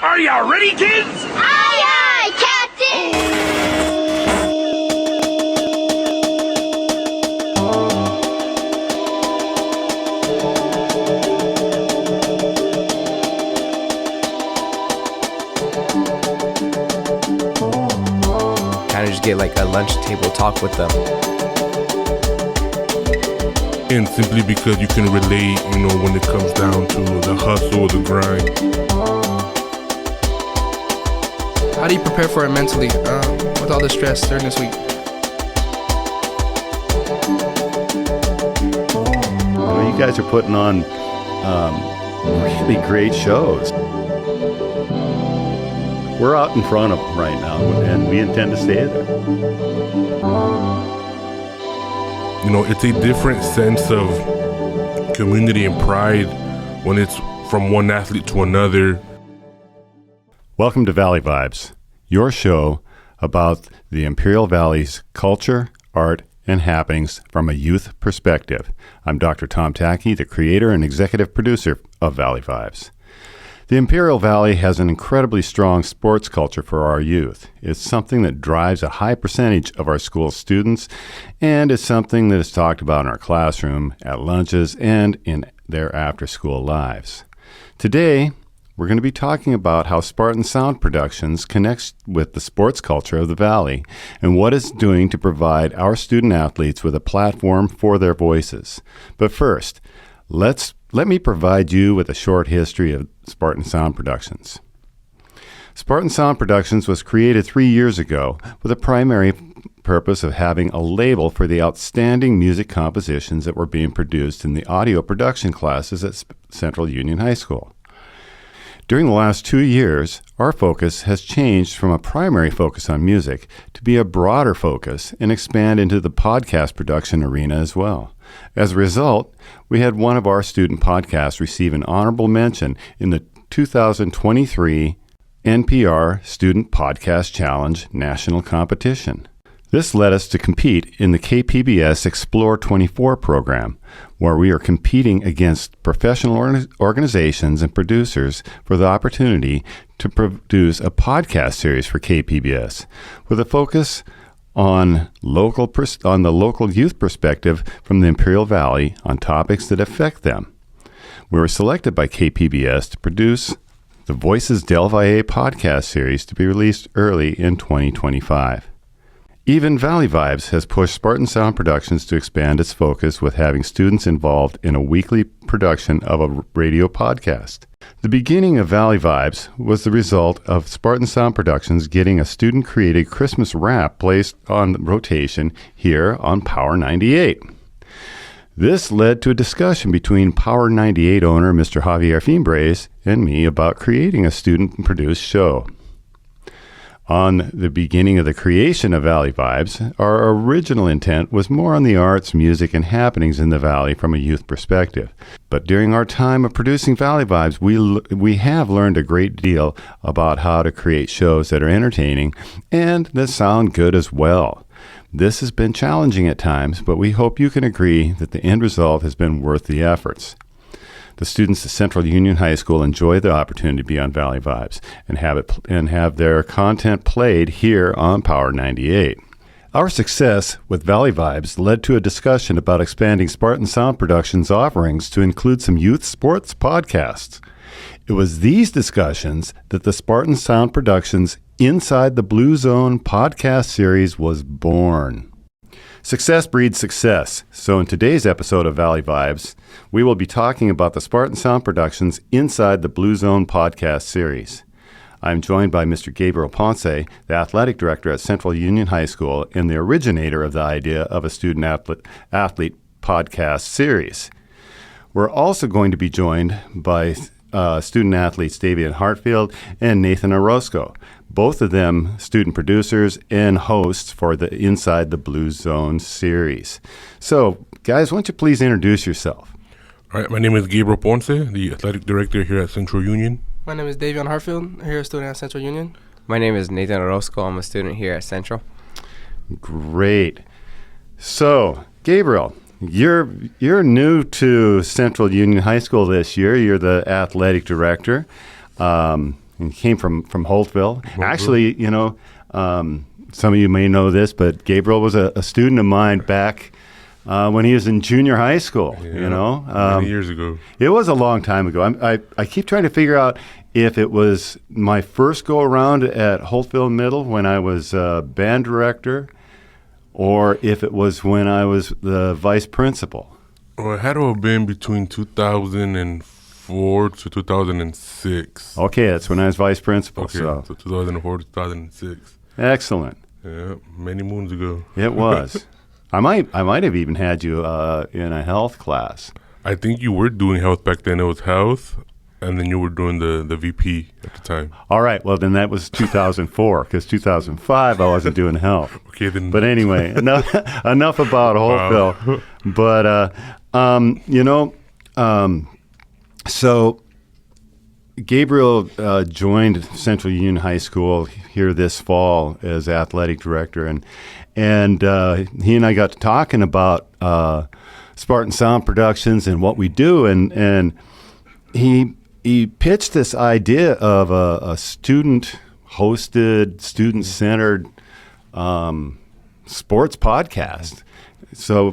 Are you ready, kids? Aye, aye, Captain! Kind of just get like a lunch table talk with them. And simply because you can relate, when it comes down to the hustle, the grind. How do you prepare for it mentally with all the stress during this week? You guys are putting on really great shows. We're out in front of them right now, and we intend to stay there. It's a different sense of community and pride when it's from one athlete to another. Welcome to Valley Vibes, your show about the Imperial Valley's culture, art, and happenings from a youth perspective. I'm Dr. Tom Tackey, the creator and executive producer of Valley Vibes. The Imperial Valley has an incredibly strong sports culture for our youth. It's something that drives a high percentage of our school students, and it's something that is talked about in our classroom, at lunches, and in their after-school lives. Today, we're going to be talking about how SpartanSound Productions connects with the sports culture of the Valley and what it's doing to provide our student athletes with a platform for their voices. But first, let me provide you with a short history of SpartanSound Productions. SpartanSound Productions was created 3 years ago with a primary purpose of having a label for the outstanding music compositions that were being produced in the audio production classes at Central Union High School. During the last 2 years, our focus has changed from a primary focus on music to be a broader focus and expand into the podcast production arena as well. As a result, we had one of our student podcasts receive an honorable mention in the 2023 NPR Student Podcast Challenge National Competition. This led us to compete in the KPBS Explore 24 program, where we are competing against professional organizations and producers for the opportunity to produce a podcast series for KPBS with a focus on the local youth perspective from the Imperial Valley on topics that affect them. We were selected by KPBS to produce the Voices Del Valle podcast series to be released early in 2025. Even Valley Vibes has pushed SpartanSound Productions to expand its focus with having students involved in a weekly production of a radio podcast. The beginning of Valley Vibes was the result of SpartanSound Productions getting a student-created Christmas wrap placed on rotation here on Power 98. This led to a discussion between Power 98 owner Mr. Javier Fimbres and me about creating a student-produced show. On the beginning of the creation of Valley Vibes, our original intent was more on the arts, music, and happenings in the Valley from a youth perspective. But during our time of producing Valley Vibes, we have learned a great deal about how to create shows that are entertaining and that sound good as well. This has been challenging at times, but we hope you can agree that the end result has been worth the efforts. The students at Central Union High School enjoy the opportunity to be on Valley Vibes and have their content played here on Power 98. Our success with Valley Vibes led to a discussion about expanding SpartanSound Productions' offerings to include some youth sports podcasts. It was these discussions that the SpartanSound Productions Inside the Blue Zone podcast series was born. Success breeds success. So in today's episode of Valley Vibes, we will be talking about the SpartanSound Productions Inside the Blue Zone podcast series. I'm joined by Mr. Gabriel Ponce, the athletic director at Central Union High School and the originator of the idea of a student athlete podcast series. We're also going to be joined by student athletes Davian Hartfield and Nathan Orozco, both of them student producers and hosts for the Inside the Blue Zone series. So, guys, why don't you please introduce yourself? All right, my name is Gabriel Ponce, the athletic director here at Central Union. My name is Davian Hartfield, here a student at Central Union. My name is Nathan Orozco. I'm a student here at Central. Great. So, Gabriel, you're new to Central Union High School this year. You're the athletic director. he came from Holtville. Actually, some of you may know this, but Gabriel was a student of mine back when he was in junior high school. Many years ago. It was a long time ago. I keep trying to figure out if it was my first go around at Holtville Middle when I was band director, or if it was when I was the vice principal. Well, it had to have been between 2004 to 2006. Okay, that's when I was vice principal. Okay, so 2004 to 2006. Excellent. Yeah, many moons ago. It was. I might have even had you in a health class. I think you were doing health back then. It was health, and then you were doing the VP at the time. All right. Well, then that was 2004, because 2005 I wasn't doing health. Okay, then. But anyway, enough about Holtville. But so Gabriel joined Central Union High School here this fall as athletic director, and he and I got to talking about SpartanSound Productions and what we do, and he pitched this idea of a student-hosted, student-centered sports podcast. So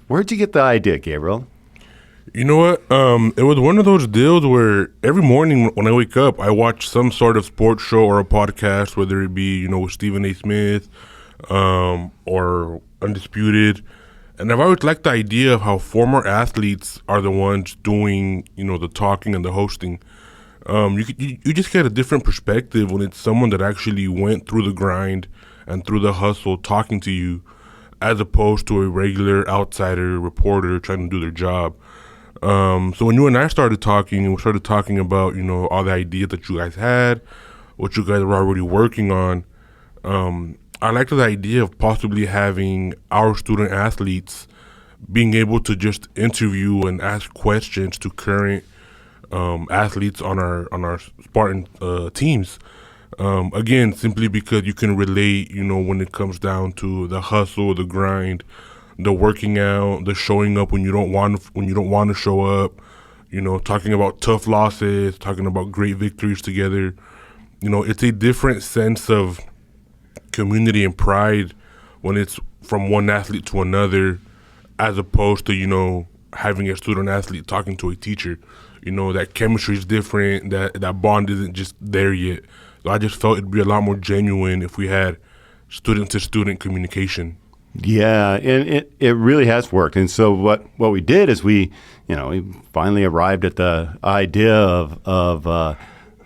where'd you get the idea, Gabriel? You know what? It was one of those deals where every morning when I wake up, I watch some sort of sports show or a podcast, whether it be, with Stephen A. Smith or Undisputed. And I've always liked the idea of how former athletes are the ones doing, the talking and the hosting. You just get a different perspective when it's someone that actually went through the grind and through the hustle talking to you, as opposed to a regular outsider reporter trying to do their job. So when you and I started talking, and we started talking about, all the ideas that you guys had, what you guys were already working on, I liked the idea of possibly having our student athletes being able to just interview and ask questions to current athletes on our Spartan teams. Again, simply because you can relate, when it comes down to the hustle, the grind, the working out, the showing up when you don't want to show up, talking about tough losses, talking about great victories together. It's a different sense of community and pride when it's from one athlete to another, as opposed to, having a student athlete talking to a teacher. That chemistry is different, that bond isn't just there yet. So I just felt it'd be a lot more genuine if we had student-to-student communication. Yeah, and it really has worked. And so what we did is we finally arrived at the idea of the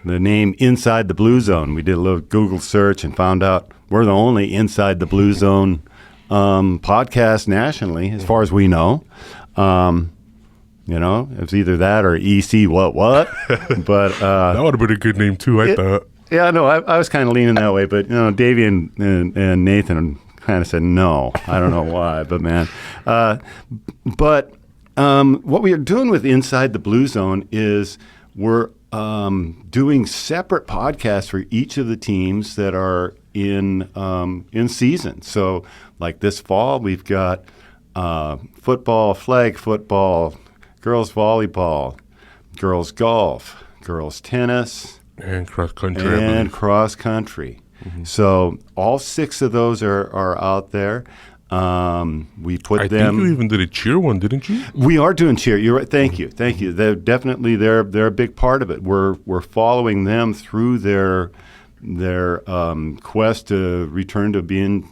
name Inside the Blue Zone. We did a little Google search and found out we're the only Inside the Blue Zone podcast nationally, as far as we know. It's either that or EC what, but that would have been a good name too, I thought. Yeah, no, I was kind of leaning that way, but Davey and Nathan kind of said no. I don't know why, but man. But what we are doing with Inside the Blue Zone is we're doing separate podcasts for each of the teams that are in season. So, like this fall, we've got football, flag football, girls volleyball, girls golf, girls tennis, and cross country. Mm-hmm. So all 6 of those are out there. We put I them. think you even did a cheer one, didn't you? We are doing cheer. You're right. Thank you. They're definitely they're a big part of it. We're following them through their quest to return to being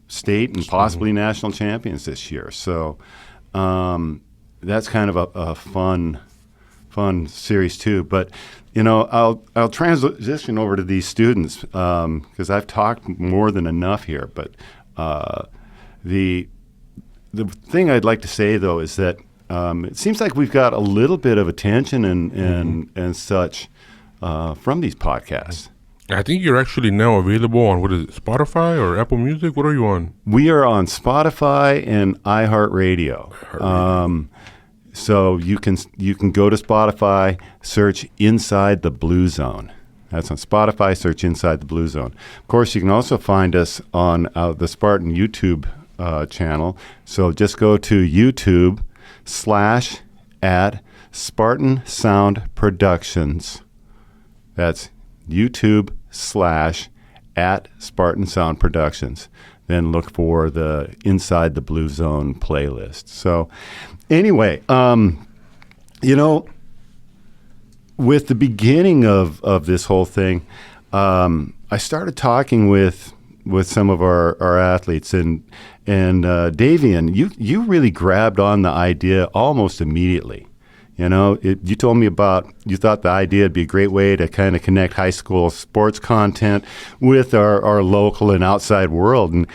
state and possibly national champions this year. So that's kind of a fun series too. But I'll transition over to these students because I've talked more than enough here. But the thing I'd like to say though is that it seems like we've got a little bit of attention and such from these podcasts. I think you're actually now available on, what is it, Spotify or Apple Music? What are you on? We are on Spotify and iHeartRadio. So you can go to Spotify, search Inside the Blue Zone. That's on Spotify, search Inside the Blue Zone. Of course, you can also find us on the Spartan YouTube channel. So just go to YouTube /@ SpartanSound Productions. That's YouTube/@SpartanSound Productions. Then look for the Inside the Blue Zone playlist. So anyway, with the beginning of this whole thing, I started talking with some of our athletes, and Davian, you really grabbed on the idea almost immediately. You told me you thought the idea would be a great way to kind of connect high school sports content with our local and outside world. And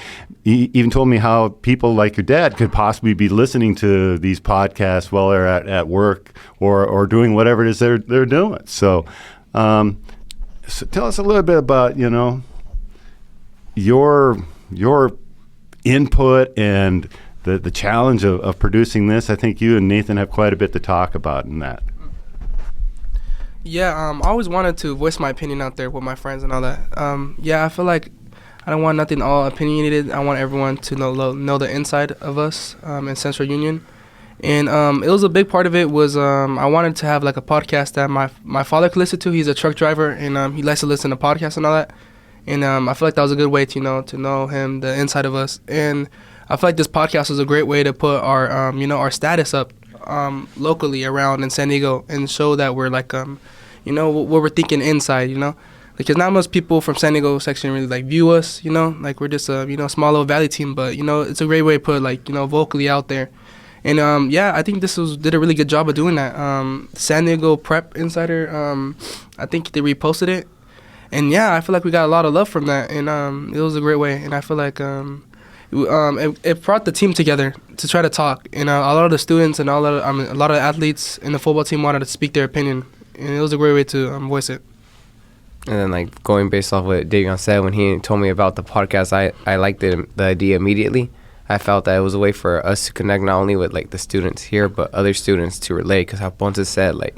you even told me how people like your dad could possibly be listening to these podcasts while they're at work or doing whatever it is they're doing. So tell us a little bit about, your input and the challenge of producing this. I think you and Nathan have quite a bit to talk about in that. Yeah, I always wanted to voice my opinion out there with my friends and all that. I feel like I don't want nothing all opinionated. I want everyone to know the inside of us in Central Union. And it was a big part of it was I wanted to have like a podcast that my father could listen to. He's a truck driver, and he likes to listen to podcasts and all that. And I feel like that was a good way to know him, the inside of us. And I feel like this podcast was a great way to put our our status up locally around in San Diego and show that we're like what we're thinking inside, because not most people from San Diego section really like view us, like we're just a small little valley team, but it's a great way to put like vocally out there. And I think did a really good job of doing that. San Diego Prep Insider, I think they reposted it, and I feel like we got a lot of love from that, and it was a great way. And I feel like it brought the team together to try to talk, and a lot of the students and a lot of athletes in the football team wanted to speak their opinion, and it was a great way to voice it. And then, like, going based off what Davion said, when he told me about the podcast, I liked the idea immediately. I felt that it was a way for us to connect not only with, like, the students here, but other students to relate. Because how Ponce said, I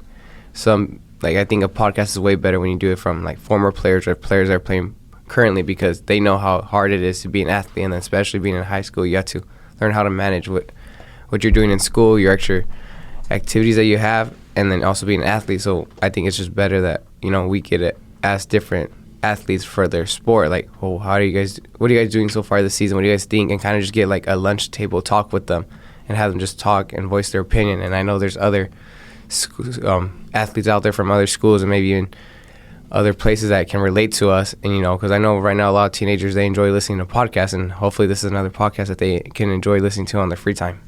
think a podcast is way better when you do it from, like, former players or players that are playing currently, because they know how hard it is to be an athlete. And then especially being in high school, you have to learn how to manage what you're doing in school, your extra activities that you have, and then also being an athlete. So I think it's just better that, we get it. Ask different athletes for their sport, like, what are you guys doing so far this season? What do you guys think? And kind of just get like a lunch table talk with them and have them just talk and voice their opinion. And I know there's other athletes out there from other schools and maybe even other places that can relate to us. And, because I know right now a lot of teenagers, they enjoy listening to podcasts, and hopefully this is another podcast that they can enjoy listening to on their free time.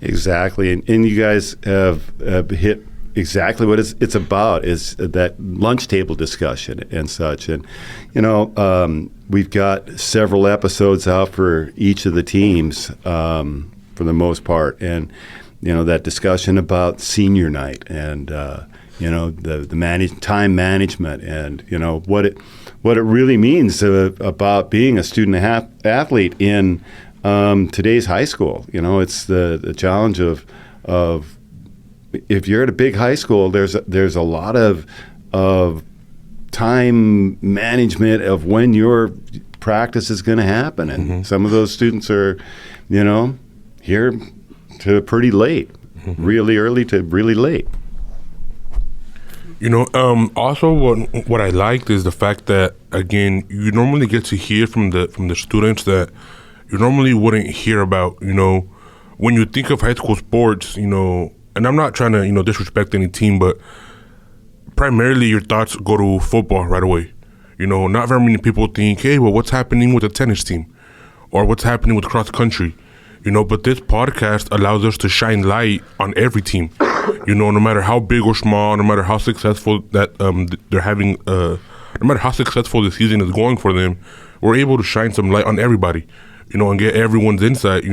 Exactly. And you guys have hit exactly what it's about, is that lunch table discussion and such. And, we've got several episodes out for each of the teams for the most part. And, that discussion about senior night and, the time management and, what it really means about being a student athlete in today's high school. It's the challenge of if you're at a big high school, there's a lot of time management of when your practice is going to happen, and some of those students are, here to pretty late, really early to really late. Also what I liked is the fact that, again, you normally get to hear from the students that you normally wouldn't hear about. When you think of high school sports, and I'm not trying to, disrespect any team, but primarily your thoughts go to football right away. Not very many people think, hey, well, what's happening with the tennis team? Or what's happening with cross country? But this podcast allows us to shine light on every team. No matter how big or small, no matter how successful that they're having, no matter how successful the season is going for them, we're able to shine some light on everybody, and get everyone's insight.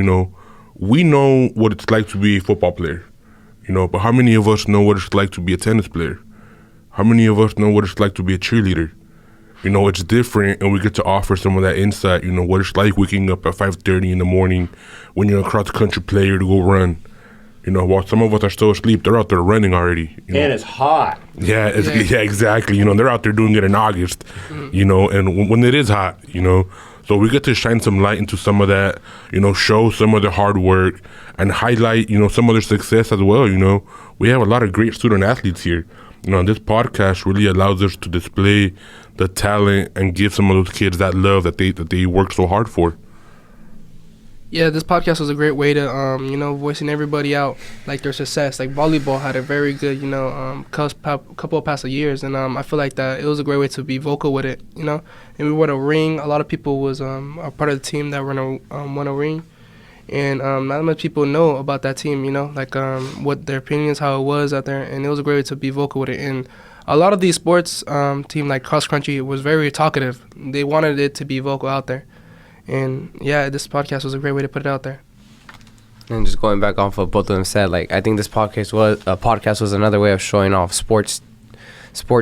We know what it's like to be a football player. But how many of us know what it's like to be a tennis player? How many of us know what it's like to be a cheerleader? It's different, and we get to offer some of that insight, what it's like waking up at 5:30 in the morning when you're a cross-country player to go run. While some of us are still asleep, they're out there running already. And it's hot. Yeah, exactly. They're out there doing it in August, and when it is hot, So we get to shine some light into some of that, show some of the hard work and highlight, some of their success as well. We have a lot of great student athletes here This podcast really allows us to display the talent and give some of those kids that love that they work so hard for. Yeah, this podcast was a great way to, voicing everybody out, like their success. Like volleyball had a very good, couple of past years, and I feel like that it was a great way to be vocal with it, And we won a ring. A lot of people was a part of the team that won a ring, and not much people know about that team, what their opinions, how it was out there, and it was a great way to be vocal with it. And a lot of these sports team like cross country was very talkative. They wanted it to be vocal out there. And yeah, this podcast was a great way to put it out there. And just going back off of both of them said, like, I think this podcast was another way of showing off sport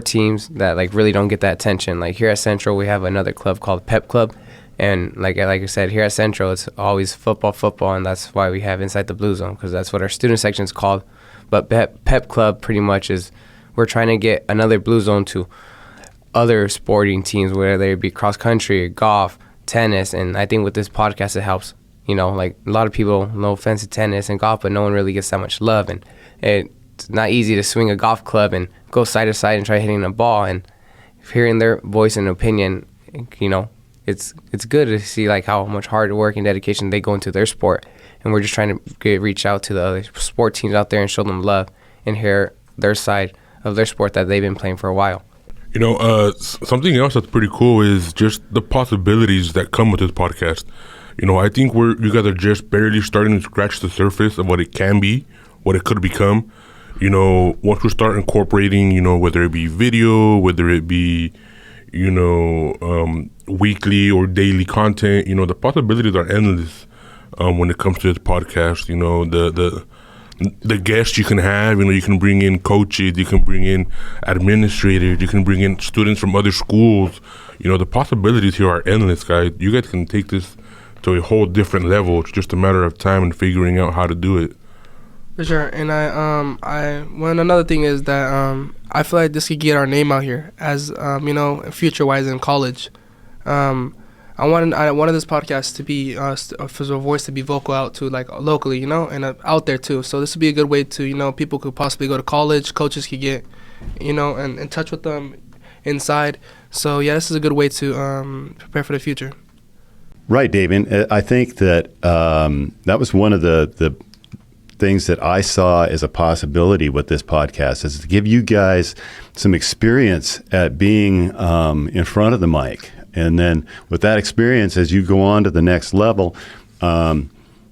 teams that like really don't get that attention. Like here at Central, we have another club called Pep Club, and like I said, here at Central, it's always football, and that's why we have Inside the Blue Zone, because that's what our student section is called. But Pep Club pretty much is we're trying to get another Blue Zone to other sporting teams, whether it be cross country, golf, tennis, and I think with this podcast it helps. Like a lot of people, no offense to tennis and golf, but no one really gets that much love, and it's not easy to swing a golf club and go side to side and try hitting a ball. And hearing their voice and opinion, it's good to see like how much hard work and dedication they go into their sport. And we're just trying to reach out to the other sport teams out there and show them love and hear their side of their sport that they've been playing for a while. Something else that's pretty cool is just the possibilities that come with this podcast. I think you guys are just barely starting to scratch the surface of what it can be, what it could become. Once we start incorporating, whether it be video, whether it be, weekly or daily content, the possibilities are endless when it comes to this podcast. The guests you can have, you can bring in coaches, you can bring in administrators, you can bring in students from other schools. The possibilities here are endless, guys. You guys can take this to a whole different level. It's just a matter of time and figuring out how to do it. For sure. And another thing is that I feel like this could get our name out here as future-wise in college. I wanted this podcast to be for a voice to be vocal out to like locally, and out there too. So this would be a good way to people could possibly go to college, coaches could get, and in touch with them inside. So yeah, this is a good way to prepare for the future. Right, David. I think that that was one of the things that I saw as a possibility with this podcast, is to give you guys some experience at being in front of the mic. And then with that experience, as you go on to the next level, you're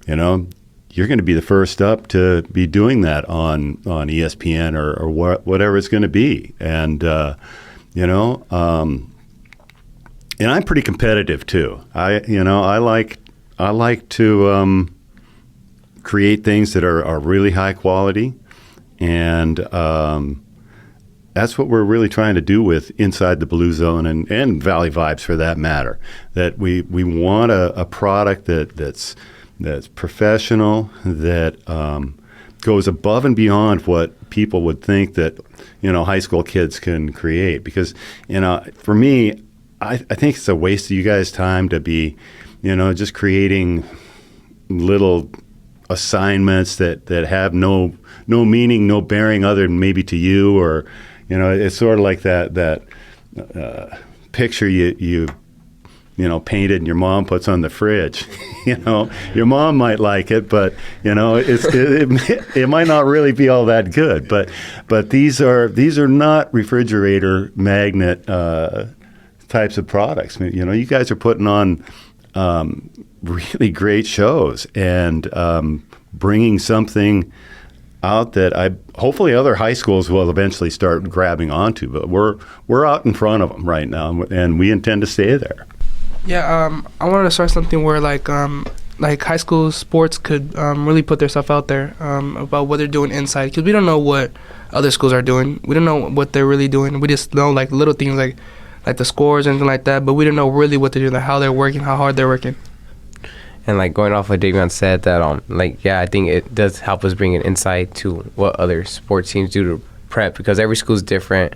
going to be the first up to be doing that on ESPN or whatever it's going to be. And, and I'm pretty competitive too. I like to create things that are really high quality, and that's what we're really trying to do with Inside the Blue Zone and Valley Vibes, for that matter. That we want a product that's professional, that goes above and beyond what people would think that high school kids can create. Because for me, I think it's a waste of you guys' time to be just creating little assignments that have no meaning, no bearing other than maybe to you, or it's sort of like that picture you painted and your mom puts on the fridge. Your mom might like it, but it might not really be all that good. But these are not refrigerator magnet types of products. You guys are putting on really great shows and bringing something out that hopefully other high schools will eventually start grabbing onto. But we're out in front of them right now, and we intend to stay there. Yeah, I wanted to start something where like high school sports could really put their stuff out there about what they're doing inside, because we don't know what other schools are doing. We don't know what they're really doing. We just know like little things like the scores and things like that, but we don't know really what they're doing, like how they're working, how hard they're working. And like going off what Davion said, that I think it does help us bring an insight to what other sports teams do to prep, because every school's different.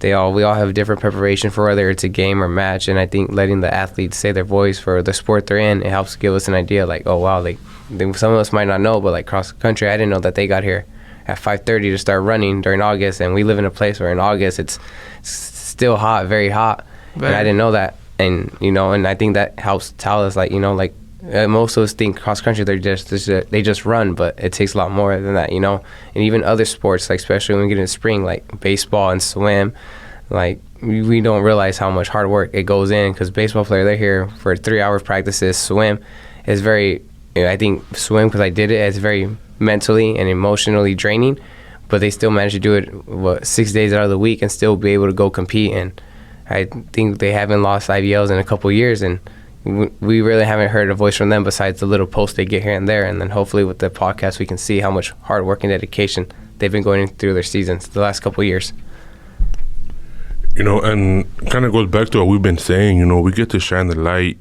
We all have different preparation for whether it's a game or match, and I think letting the athletes say their voice for the sport they're in, it helps give us an idea like, oh wow, like some of us might not know, but like cross country, I didn't know that they got here at 5:30 to start running during August, and we live in a place where in August it's still hot, very hot, and I didn't know that. And and I think that helps tell us, like, most of us think cross country they just run, but it takes a lot more than that, And even other sports, like especially when we get into spring, like baseball and swim, like we don't realize how much hard work it goes in, because baseball player, they're here for 3 hours practices. Swim is very, I think swim, because I did it, it's very mentally and emotionally draining, but they still manage to do it 6 days out of the week and still be able to go compete. And I think they haven't lost IVLs in a couple of years, and we really haven't heard a voice from them besides the little posts they get here and there. And then hopefully with the podcast we can see how much hard work and dedication they've been going through their seasons the last couple of years. And kind of goes back to what we've been saying, we get to shine the light,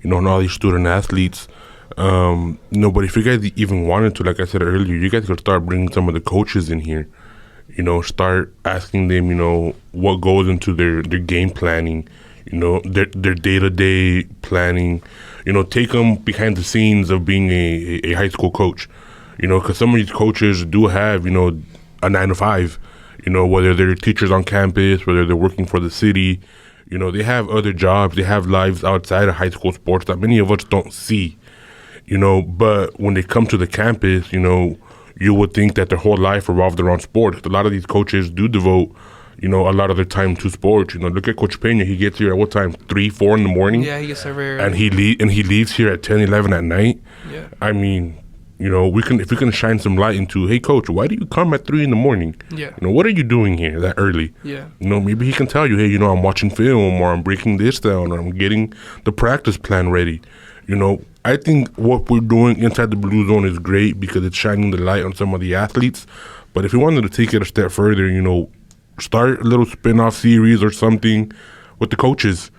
on all these student athletes. But if you guys even wanted to, like I said earlier, you guys could start bringing some of the coaches in here. Start asking them, what goes into their game planning, their day-to-day planning, take them behind the scenes of being a high school coach, because some of these coaches do have, a 9-to-5, whether they're teachers on campus, whether they're working for the city, they have other jobs, they have lives outside of high school sports that many of us don't see, but when they come to the campus, you would think that their whole life revolved around sports. A lot of these coaches do devote, a lot of their time to sports. Look at Coach Pena. He gets here at what time? 3, 4 in the morning? Yeah, he gets there very early. And he leaves here at 10, 11 at night. Yeah. I mean, if we can shine some light into, hey, Coach, why do you come at 3 in the morning? Yeah. What are you doing here that early? Yeah. Maybe he can tell you, hey, I'm watching film, or I'm breaking this down, or I'm getting the practice plan ready. I think what we're doing inside the Blue Zone is great because it's shining the light on some of the athletes. But if you wanted to take it a step further, start a little spin-off series or something with the coaches,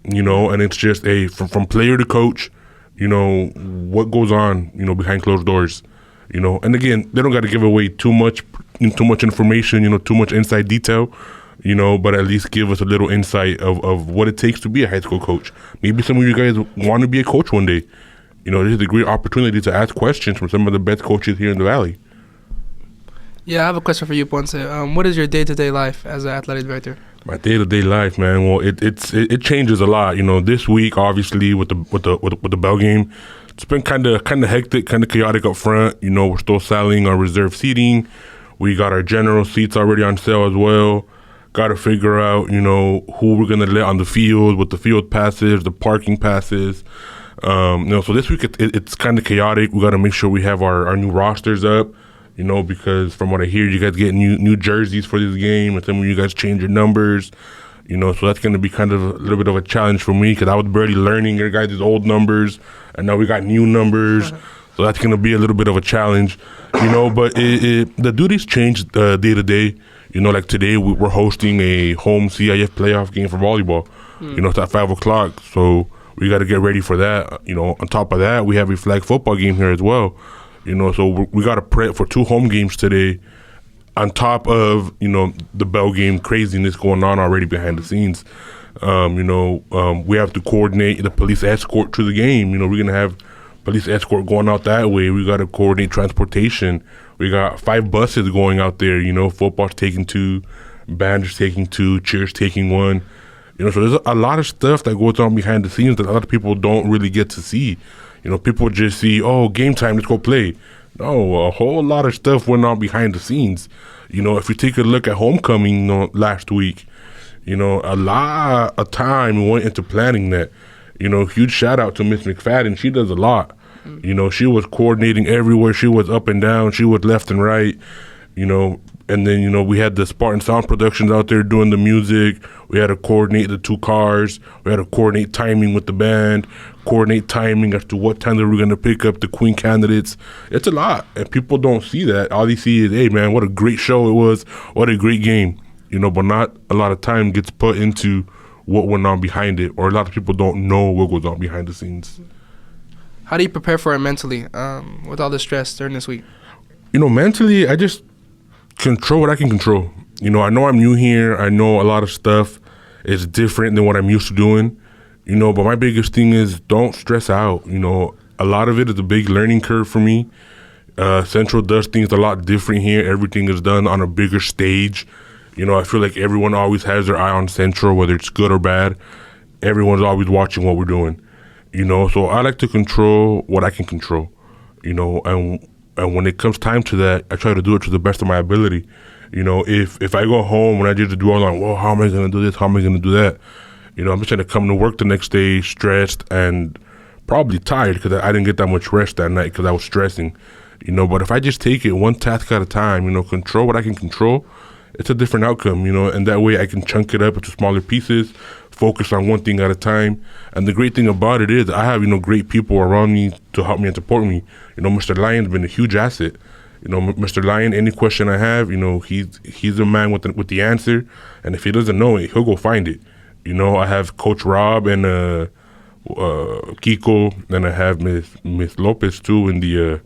and it's just from player to coach, what goes on, behind closed doors, and again, they don't got to give away too much information, too much inside detail, but at least give us a little insight of what it takes to be a high school coach. Maybe some of you guys want to be a coach one day. This is a great opportunity to ask questions from some of the best coaches here in the Valley. Yeah, I have a question for you, Ponce. What is your day-to-day life as an athletic director? My day-to-day life, man. Well, it changes a lot. This week, obviously, with the Bell game, it's been kind of hectic, kind of chaotic up front. We're still selling our reserve seating. We got our general seats already on sale as well. Got to figure out, who we're gonna let on the field with the field passes, the parking passes. So this week it's kind of chaotic. We got to make sure we have our new rosters up. Because from what I hear, you guys get new jerseys for this game, and some of you guys change your numbers, so that's going to be kind of a little bit of a challenge for me because I was barely learning your guys' old numbers, and now we got new numbers, so that's going to be a little bit of a challenge, but the duties change day to day. Like today we're hosting a home CIF playoff game for volleyball, it's at 5 o'clock, so we got to get ready for that. On top of that, we have a flag football game here as well. So we got to prep for 2 home games today on top of, the Bell game craziness going on already behind the scenes. We have to coordinate the police escort to the game. We're going to have police escort going out that way. We got to coordinate transportation. We got 5 buses going out there. Football's taking 2, band is taking 2, cheers taking 1. So there's a lot of stuff that goes on behind the scenes that a lot of people don't really get to see. People just see, oh, game time, let's go play. No, a whole lot of stuff went on behind the scenes. If you take a look at homecoming last week, a lot of time went into planning that. Huge shout out to Miss McFadden. She does a lot. She was coordinating everywhere. She was up and down. She was left and right. And then, we had the SpartanSound Productions out there doing the music. We had to coordinate the 2 cars. We had to coordinate timing with the band, coordinate timing as to what time they were going to pick up the Queen candidates. It's a lot, and people don't see that. All they see is, hey, man, what a great show it was. What a great game. But not a lot of time gets put into what went on behind it, or a lot of people don't know what goes on behind the scenes. How do you prepare for it mentally with all the stress during this week? Mentally, I just control what I can control. I know I'm new here. I know a lot of stuff is different than what I'm used to doing, but my biggest thing is don't stress out. A lot of it is a big learning curve for me. Central does things a lot different here. Everything is done on a bigger stage. You know, I feel like everyone always has their eye on Central, whether it's good or bad. Everyone's always watching what we're doing. You know, so I like to control what I can control. You know, and when it comes time to that, I try to do it to the best of my ability. You know, if I go home and I just do all like, well, how am I going to do this? How am I going to do that? You know, I'm just trying to come to work the next day stressed and probably tired because I didn't get that much rest that night because I was stressing. You know, but if I just take it one task at a time, you know, control what I can control, it's a different outcome, you know, and that way I can chunk it up into smaller pieces, focus on one thing at a time. And the great thing about it is I have, you know, great people around me to help me and support me. You know, Mr. Lyon's been a huge asset. You know, Mr. Lyon, any question I have, you know, he's the man with the answer. And if he doesn't know it, he'll go find it. You know, I have Coach Rob and Kiko, and I have Miss Lopez too in the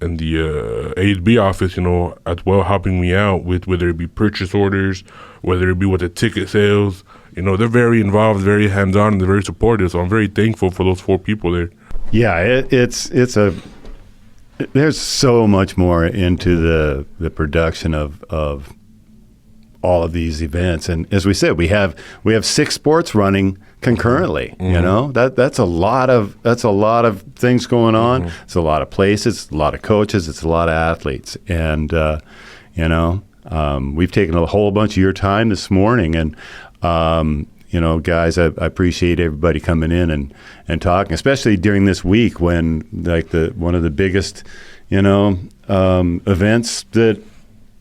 ASB office, you know, as well, helping me out with whether it be purchase orders, whether it be with the ticket sales. You know, they're very involved, very hands-on, and they're very supportive. So I'm very thankful for those 4 people there. Yeah, there's so much more into the production of all of these events, and as we said, we have 6 sports running concurrently. Mm-hmm. You know, that's a lot of things going on. Mm-hmm. It's a lot of places, it's a lot of coaches, it's a lot of athletes, and you know, we've taken a whole bunch of your time this morning, and you know, guys, I appreciate everybody coming in and talking, especially during this week when like one of the biggest, you know, events that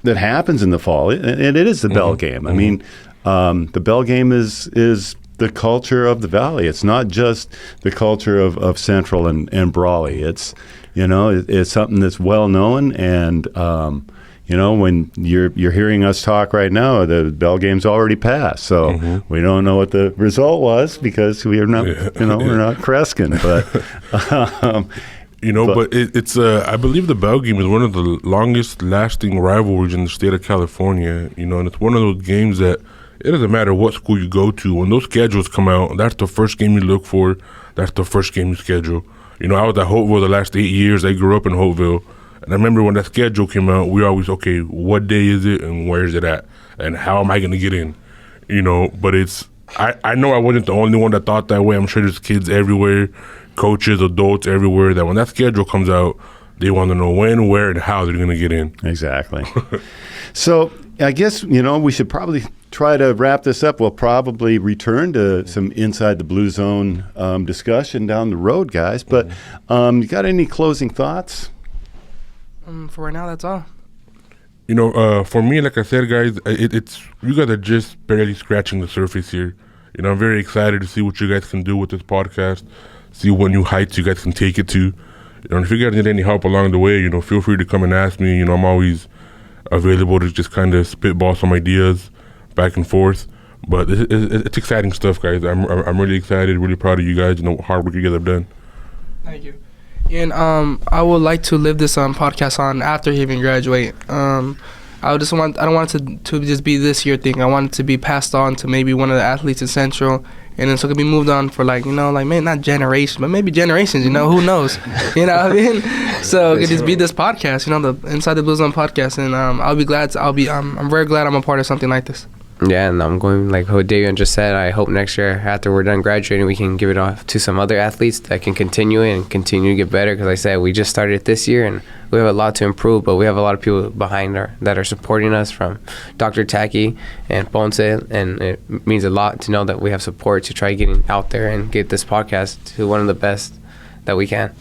happens in the fall, and it is the Bell Game. I mean, the Bell Game is the culture of the Valley. It's not just the culture of Central and Brawley. It's, you know, it's something that's well known, and you know, when you're hearing us talk right now, the Bell Game's already passed, so we don't know what the result was because we are not, you know, we're not Kreskin, but. You know, but it's I believe the Bell Game is one of the longest lasting rivalries in the state of California, you know, and it's one of those games that it doesn't matter what school you go to. When those schedules come out, that's the first game you look for. That's the first game you schedule. You know, I was at Hopeville the last 8 years. I grew up in Hopeville. And I remember when that schedule came out, we always, okay, what day is it and where is it at? And how am I going to get in? You know, but I know I wasn't the only one that thought that way. I'm sure there's kids everywhere, coaches, adults everywhere, that when that schedule comes out, they want to know when, where, and how they're going to get in. Exactly. So I guess, you know, we should probably try to wrap this up. We'll probably return to some Inside the Blue Zone discussion down the road, guys. But you got any closing thoughts? For right now, that's all. You know, for me, like I said, guys, it's you guys are just barely scratching the surface here. You know, I'm very excited to see what you guys can do with this podcast, see what new heights you guys can take it to. You know, and if you guys need any help along the way, you know, feel free to come and ask me. You know, I'm always available to just kind of spitball some ideas back and forth. But it's exciting stuff, guys. I'm really excited, really proud of you guys. You know, hard work you guys have done. Thank you. And I would like to live this podcast on after he even graduate. I don't want it to just be this year thing. I want it to be passed on to maybe one of the athletes in Central, and then so it can be moved on for like, you know, like maybe not generations, but maybe generations. You know, who knows? You know what I mean? So it could just be this podcast, you know, the Inside the Blue Zone podcast, and I'm very glad I'm a part of something like this. Yeah, and I'm going, like what Davion just said, I hope next year after we're done graduating, we can give it off to some other athletes that can continue it and continue to get better. Because like I said, we just started it this year, and we have a lot to improve, but we have a lot of people behind that are supporting us, from Dr. Tacky and Ponce, and it means a lot to know that we have support to try getting out there and get this podcast to one of the best that we can.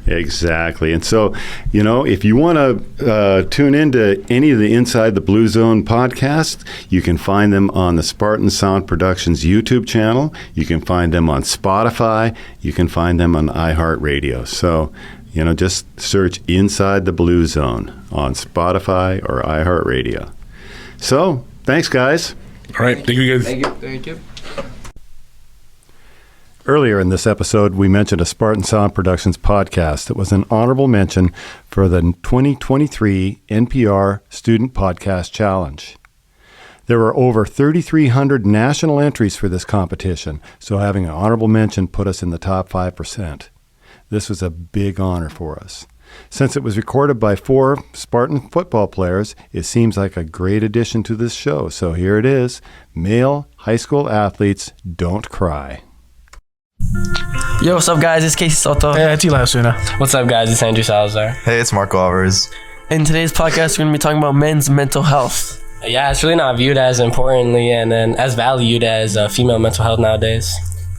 Exactly. And so, you know, if you want to tune into any of the Inside the Blue Zone podcasts, you can find them on the SpartanSound Productions YouTube channel. You can find them on Spotify. You can find them on iHeartRadio. So, you know, just search Inside the Blue Zone on Spotify or iHeartRadio. So, thanks, guys. All right. Thank you, guys. Thank you. Earlier in this episode, we mentioned a SpartanSound Productions podcast that was an honorable mention for the 2023 NPR Student Podcast Challenge. There were over 3,300 national entries for this competition, so having an honorable mention put us in the top 5%. This was a big honor for us. Since it was recorded by 4 Spartan football players, it seems like a great addition to this show. So here it is. Male high school athletes don't cry. Yo, what's up, guys? It's Casey Soto. Hey, it's Eli Osuna. What's up, guys? It's Andrew Salazar. Hey, it's Marco Alvarez. In today's podcast, we're going to be talking about men's mental health. Yeah, it's really not viewed as importantly and then as valued as female mental health nowadays.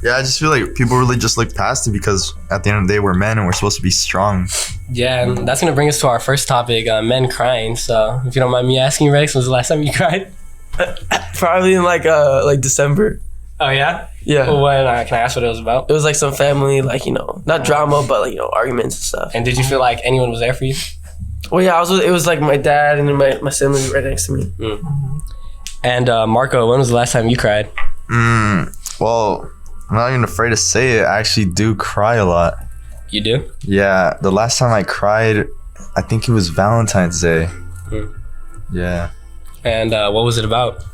Yeah, I just feel like people really just look past it because at the end of the day, we're men and we're supposed to be strong. Yeah, and that's going to bring us to our first topic, men crying. So if you don't mind me asking, Rex, when was the last time you cried? Probably in like December. Oh, yeah? Yeah. Well, when, can I ask what it was about? It was like some family, like, not drama, but like, arguments and stuff. And did you feel like anyone was there for you? Well, yeah, it was like my dad and then my siblings right next to me. Mm. And Marco, when was the last time you cried? Well, I'm not even afraid to say it. I actually do cry a lot. You do? Yeah, the last time I cried, I think it was Valentine's Day. Yeah. And what was it about?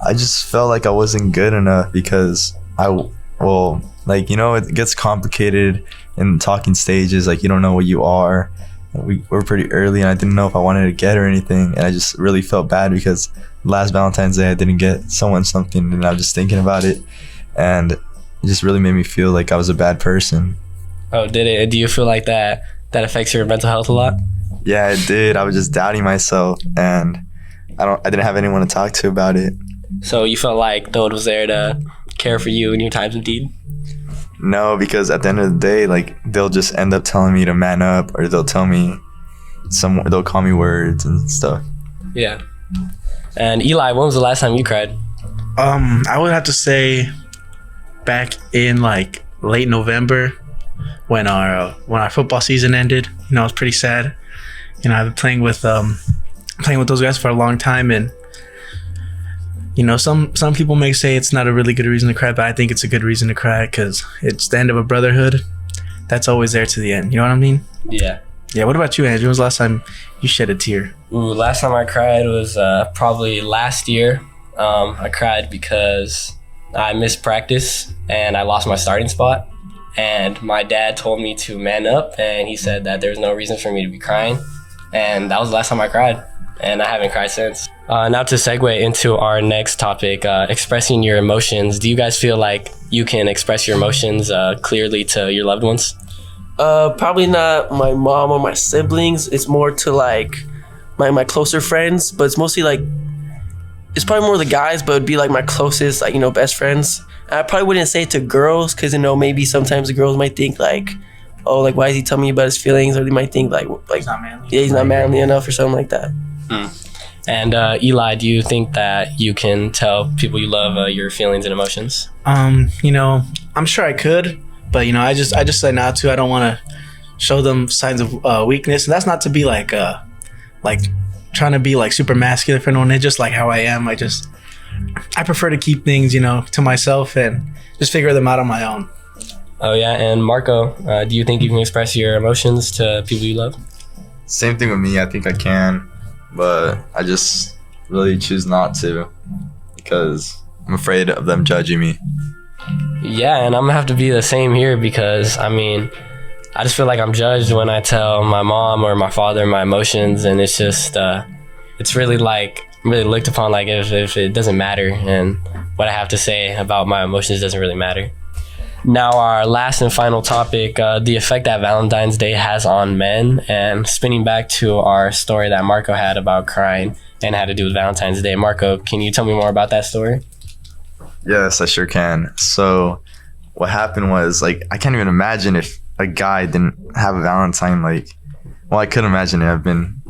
I just felt like I wasn't good enough because it gets complicated in talking stages. Like, you don't know what you are. We're pretty early and I didn't know if I wanted to get or anything. And I just really felt bad because last Valentine's Day I didn't get someone something and I was just thinking about it. And it just really made me feel like I was a bad person. Oh, did it? Do you feel like that affects your mental health a lot? Yeah, it did. I was just doubting myself and I didn't have anyone to talk to about it. So you felt like no one was there to care for you in your times of need? No, because at the end of the day, like, they'll just end up telling me to man up, or they'll tell me they'll call me words and stuff. Yeah. And Eli, when was the last time you cried? I would have to say back in like late November when our football season ended. I was pretty sad. I've been playing with those guys for a long time, and some people may say it's not a really good reason to cry, but I think it's a good reason to cry because it's the end of a brotherhood that's always there to the end. You know what I mean? Yeah. Yeah. What about you, Andrew? When was the last time you shed a tear? Ooh, last time I cried was probably last year. I cried because I missed practice and I lost my starting spot. And my dad told me to man up, and he said that there's no reason for me to be crying. And that was the last time I cried, and I haven't cried since. Now to segue into our next topic, expressing your emotions. Do you guys feel like you can express your emotions clearly to your loved ones? Probably not my mom or my siblings. It's more to like my closer friends, but it's mostly like, it's probably more the guys, but it'd be like my closest, like, best friends. I probably wouldn't say it to girls because, maybe sometimes the girls might think like, oh, like, why is he telling me about his feelings? Or they might think like he's not manly. Yeah, he's not manly enough or something like that. And Eli, do you think that you can tell people you love your feelings and emotions? I'm sure I could, but I just say not to. I don't want to show them signs of weakness, and that's not to be like trying to be like super masculine for anyone. It's just like how I am. I prefer to keep things, to myself and just figure them out on my own. Oh yeah, and Marco, do you think you can express your emotions to people you love? Same thing with me. I think I can, but I just really choose not to because I'm afraid of them judging me. Yeah, and I'm gonna have to be the same here because I just feel like I'm judged when I tell my mom or my father my emotions, and it's just it's really looked upon like if it doesn't matter, and what I have to say about my emotions doesn't really matter. Now our last and final topic, the effect that Valentine's Day has on men, and spinning back to our story that Marco had about crying and had to do with Valentine's Day. Marco, can you tell me more about that story? Yes, I sure can. So what happened was, like, I can't even imagine if a guy didn't have a Valentine. I could imagine it. I've been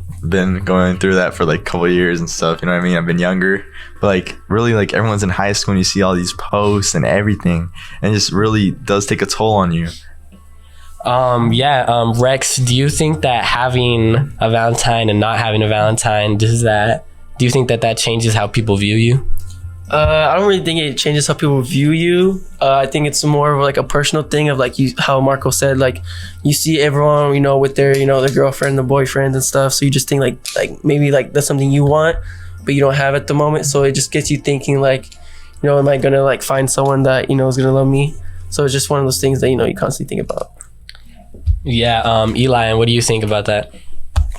going through that for like a couple of years and stuff, you know what I mean? I've been younger, but really everyone's in high school and you see all these posts and everything, and it just really does take a toll on you. Rex, do you think that having a Valentine and not having a Valentine, do you think that changes how people view you? I don't really think it changes how people view you. I think it's more of like a personal thing of like how Marco said, like you see everyone, with their, their girlfriend, their boyfriends and stuff. So you just think like maybe like that's something you want, but you don't have at the moment. So it just gets you thinking like, am I gonna like find someone that, is gonna love me? So it's just one of those things that, you constantly think about. Yeah, Eli, and what do you think about that?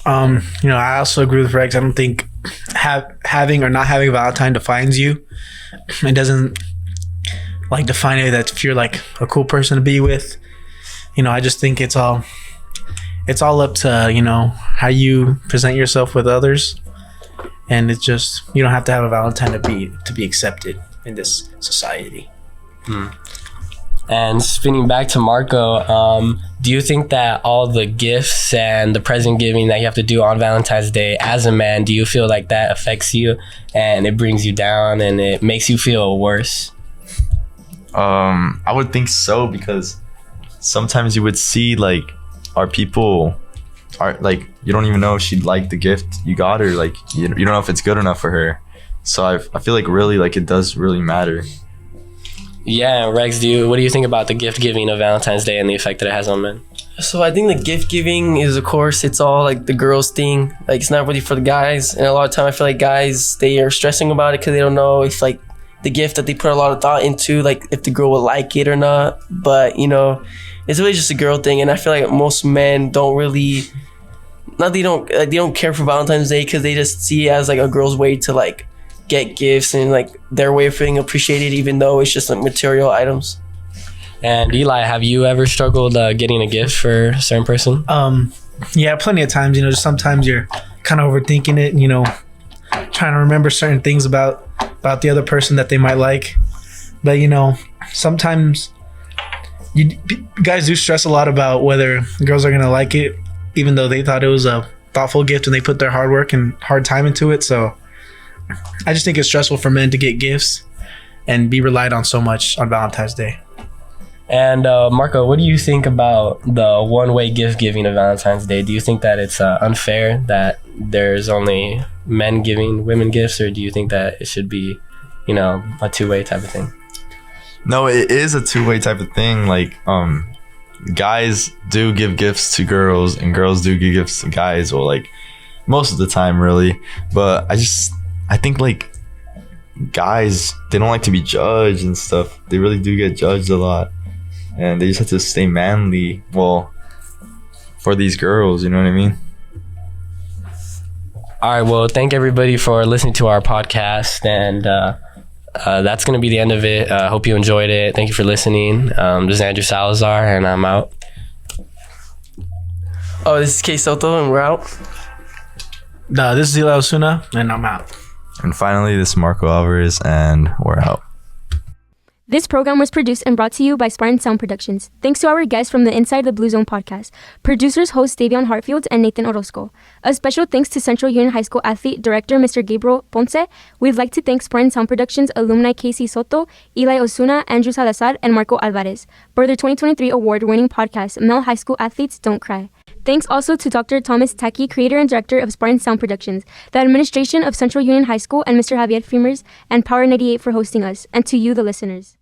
I also agree with Rex. I don't think having or not having a Valentine defines you. It doesn't like define it that if you're like a cool person to be with. I just think it's all up to how you present yourself with others, and it's just you don't have to have a Valentine to be accepted in this society. And spinning back to Marco, do you think that all the gifts and the present giving that you have to do on Valentine's Day as a man, do you feel like that affects you and it brings you down and it makes you feel worse? I would think so, because sometimes you would see like our people are like, you don't even know if she'd like the gift you got, or like you don't know if it's good enough for her. So I feel like really like it does really matter. Yeah, Rex, what do you think about the gift giving of Valentine's Day and the effect that it has on men? So I think the gift giving is, of course, it's all like the girls' thing. Like it's not really for the guys. And a lot of time I feel like guys, they are stressing about it because they don't know if like the gift that they put a lot of thought into, like if the girl will like it or not. But it's really just a girl thing. And I feel like most men don't really, they don't care for Valentine's Day because they just see it as like a girl's way to like get gifts and like their way of feeling appreciated, even though it's just like material items. And Eli, have you ever struggled getting a gift for a certain person? Yeah, plenty of times. Just sometimes you're kind of overthinking it. Trying to remember certain things about the other person that they might like. But sometimes guys do stress a lot about whether girls are gonna like it, even though they thought it was a thoughtful gift and they put their hard work and hard time into it. So I just think it's stressful for men to get gifts and be relied on so much on Valentine's Day. And Marco, what do you think about the one-way gift giving of Valentine's Day? Do you think that it's unfair that there's only men giving women gifts, or do you think that it should be, a two-way type of thing? No, it is a two-way type of thing. Like, guys do give gifts to girls and girls do give gifts to guys, or like most of the time really. But I think like guys, they don't like to be judged and stuff. They really do get judged a lot, and they just have to stay manly. Well, for these girls, you know what I mean? All right, well, thank everybody for listening to our podcast, and that's going to be the end of it. I hope you enjoyed it. Thank you for listening. This is Andrew Salazar, and I'm out. Oh, this is Kay Soto, and we're out. This is Eli Osuna, and I'm out. And finally, this is Marco Alvarez, and we're out. This program was produced and brought to you by SpartanSound Productions. Thanks to our guests from the Inside the Blue Zone podcast. Producers host Davion Hartfield and Nathan Orozco. A special thanks to Central Union High School athlete director Mr. Gabriel Ponce. We'd like to thank SpartanSound Productions alumni Casey Soto, Eli Osuna, Andrew Salazar, and Marco Alvarez for their 2023 award-winning podcast, Male High School Athletes Don't Cry. Thanks also to Dr. Thomas Taki, creator and director of SpartanSound Productions, the administration of Central Union High School, and Mr. Javier Femers and Power 98 for hosting us, and to you, the listeners.